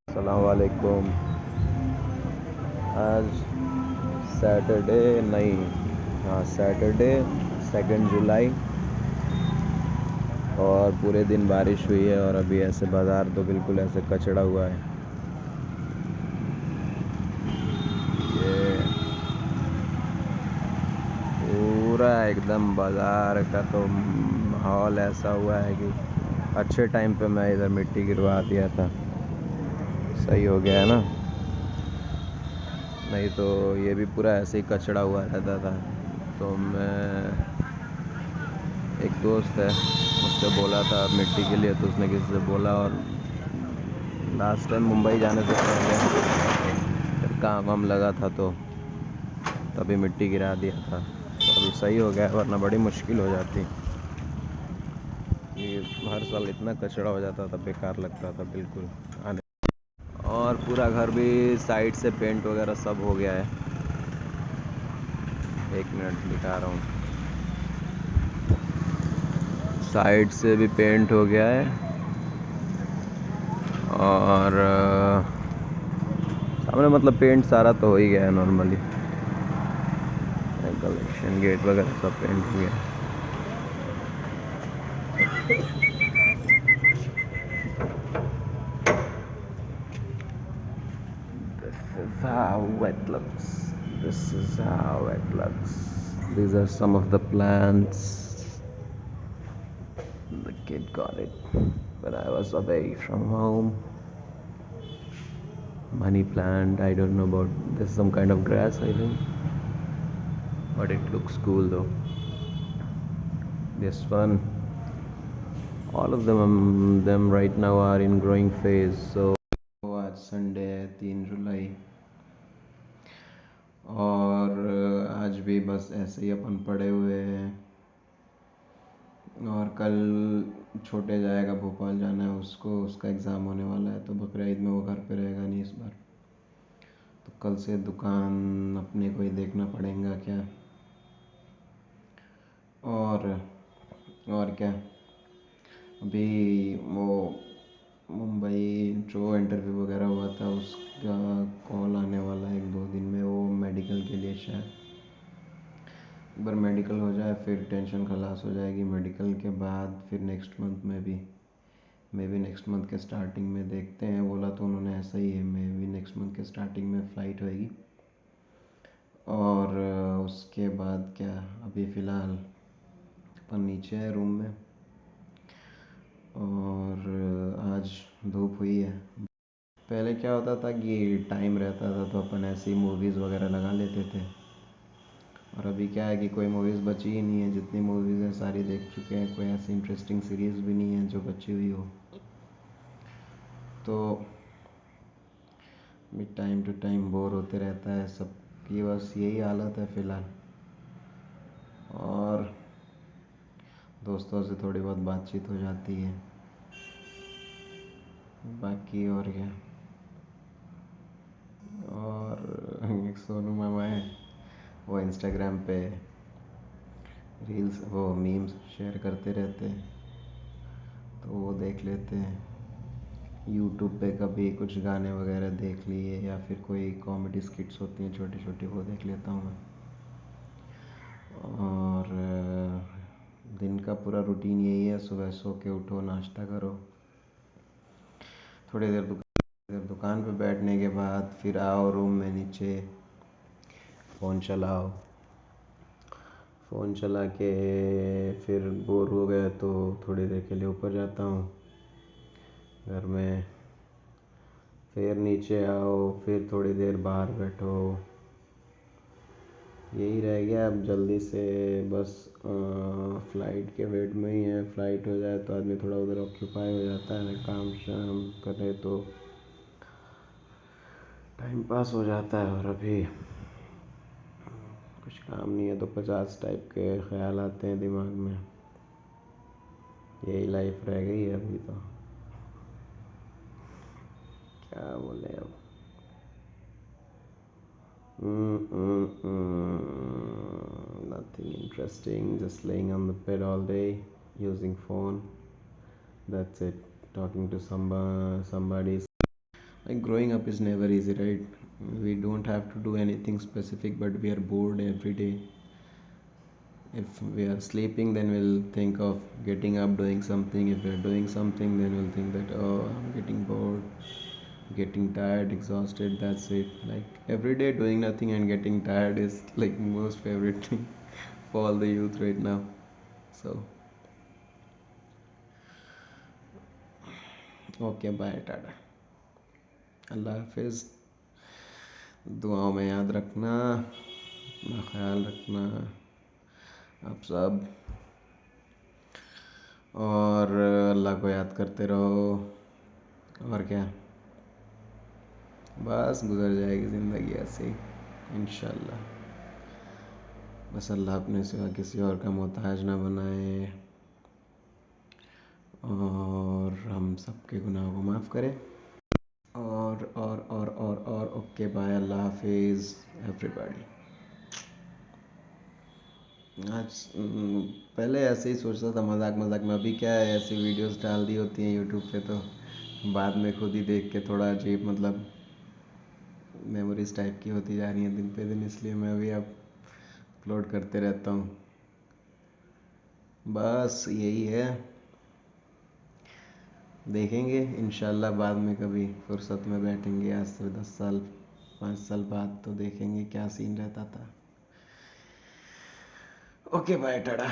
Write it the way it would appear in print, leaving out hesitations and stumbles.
अस्सलाम वालेकुम। आज सैटरडे नहीं, हाँ सैटरडे 2 जुलाई, और पूरे दिन बारिश हुई है और अभी ऐसे बाज़ार तो बिल्कुल ऐसे कचड़ा हुआ है। ये पूरा एकदम बाज़ार का तो माहौल ऐसा हुआ है कि अच्छे टाइम पे मैं इधर मिट्टी गिरवा दिया था, सही हो गया है ना। नहीं तो ये भी पूरा ऐसे ही कचड़ा हुआ रहता था। तो मैं, एक दोस्त है, उससे बोला था मिट्टी के लिए, तो उसने किसी से बोला, और लास्ट टाइम मुंबई जाने से पहले जब काम वाम लगा था तो तभी मिट्टी गिरा दिया था। तो अभी सही हो गया, वरना बड़ी मुश्किल हो जाती। ये हर साल इतना कचरा हो जाता था, बेकार लगता था बिल्कुल आने। और पूरा घर भी साइड से पेंट वगैरह सब हो गया है। एक मिनट दिखा रहा हूँ, साइड से भी पेंट हो गया है, और सामने मतलब पेंट सारा तो हो ही गया है नॉर्मली। कलेक्शन गेट वगैरह सब पेंट हो गया है। This is how it looks. This is how it looks. These are some of the plants. The kid got it when I was away from home. Money plant. I don't know about this. Some kind of grass, I think. But it looks cool though. This one. All of them right now are in growing phase. So आज Sunday है 3 जुलाई, और आज भी बस ऐसे ही अपन पड़े हुए हैं। और कल छोटे जाएगा, भोपाल जाना है उसको, उसका एग्ज़ाम होने वाला है, तो बकरा ईद में वो घर पे रहेगा नहीं इस बार। तो कल से दुकान अपने को ही देखना पड़ेगा क्या। और क्या, अभी वो मुंबई जो इंटरव्यू वगैरह हुआ था उसका कॉल आने वाला है 1-2 दिन में, वो मेडिकल के लिए शायद। एक बार मेडिकल हो जाए फिर टेंशन खलास हो जाएगी। मेडिकल के बाद फिर नेक्स्ट मंथ में भी, मे बी नेक्स्ट मंथ के स्टार्टिंग में देखते हैं, बोला तो उन्होंने ऐसा ही है, मे बी नेक्स्ट मंथ के स्टार्टिंग में फ़्लाइट होएगी। और उसके बाद क्या, अभी फ़िलहाल अपन नीचे है रूम में, और आज धूप हुई है। पहले क्या होता था कि टाइम रहता था तो अपन ऐसी मूवीज़ वगैरह लगा लेते थे, और अभी क्या है कि कोई मूवीज़ बची ही नहीं है। जितनी मूवीज़ हैं सारी देख चुके हैं, कोई ऐसी इंटरेस्टिंग सीरीज़ भी नहीं है जो बची हुई हो। तो भी टाइम टू टाइम बोर होते रहता है, सबकी बस यही हालत है फ़िलहाल। और दोस्तों से थोड़ी बहुत बातचीत हो जाती है, बाकी और क्या। और एक सोनू मामा है, वो इंस्टाग्राम पे रील्स, वो मीम्स शेयर करते रहते हैं, तो वो देख लेते हैं। यूट्यूब पे कभी कुछ गाने वगैरह देख लिए, या फिर कोई कॉमेडी स्किट्स होती हैं छोटी छोटी, वो देख लेता हूँ मैं। और दिन का पूरा रूटीन यही है, सुबह सो के उठो, नाश्ता करो, थोड़ी देर दुकान पे बैठने के बाद फिर आओ रूम में नीचे, फ़ोन चलाओ, फ़ोन चला के फिर बोर हो गए तो थोड़ी देर के लिए ऊपर जाता हूँ घर में, फिर नीचे आओ, फिर थोड़ी देर बाहर बैठो। यही रह गया अब, जल्दी से बस फ़्लाइट के वेट में ही है। फ़्लाइट हो जाए तो आदमी थोड़ा उधर ऑक्यूपाई हो जाता है, काम शाम करे तो टाइम पास हो जाता है। और अभी कुछ काम नहीं है तो 50 टाइप के ख्याल आते हैं दिमाग में। यही लाइफ रह गई है अभी तो, क्या बोले अब। Nothing interesting, just laying on the bed all day, using phone. That's it. Talking to somebody. Like growing up is never easy, right? We don't have to do anything specific, but we are bored every day. If we are sleeping, then we'll think of getting up, doing something. If we are doing something, then we'll think that, oh, I'm getting bored, getting tired, exhausted. That's it. Like every day doing nothing and getting tired is like most favorite thing for all the youth right now. So, okay, bye, Tata. अल्लाह हाफिज़. दुआओं में याद रखना, अपना ख्याल रखना आप सब, और अल्लाह को याद करते रहो. और क्या, बस गुजर जाएगी ज़िंदगी ऐसे ही इंशाल्लाह. बस अल्लाह अपने सिवा किसी और का मोहताज ना बनाए, और हम सबके गुनाहों को माफ़ करे. और ओके बाय, अल्लाह हाफिज़ एवरीबॉडी. आज पहले ऐसे ही सोचता था मजाक मजाक में, अभी क्या है, ऐसी वीडियोस डाल दी होती हैं यूट्यूब पे, तो बाद में खुद ही देख के थोड़ा अजीब, मतलब मेमोरीज टाइप की होती जा रही हैं दिन पे दिन, इसलिए मैं भी अब अपलोड करते रहता हूँ. बस यही है. देखेंगे इंशाल्लाह बाद में कभी फुर्सत में बैठेंगे, आज से 10 साल 5 साल बाद, तो देखेंगे क्या सीन रहता था. Okay bye, Tata.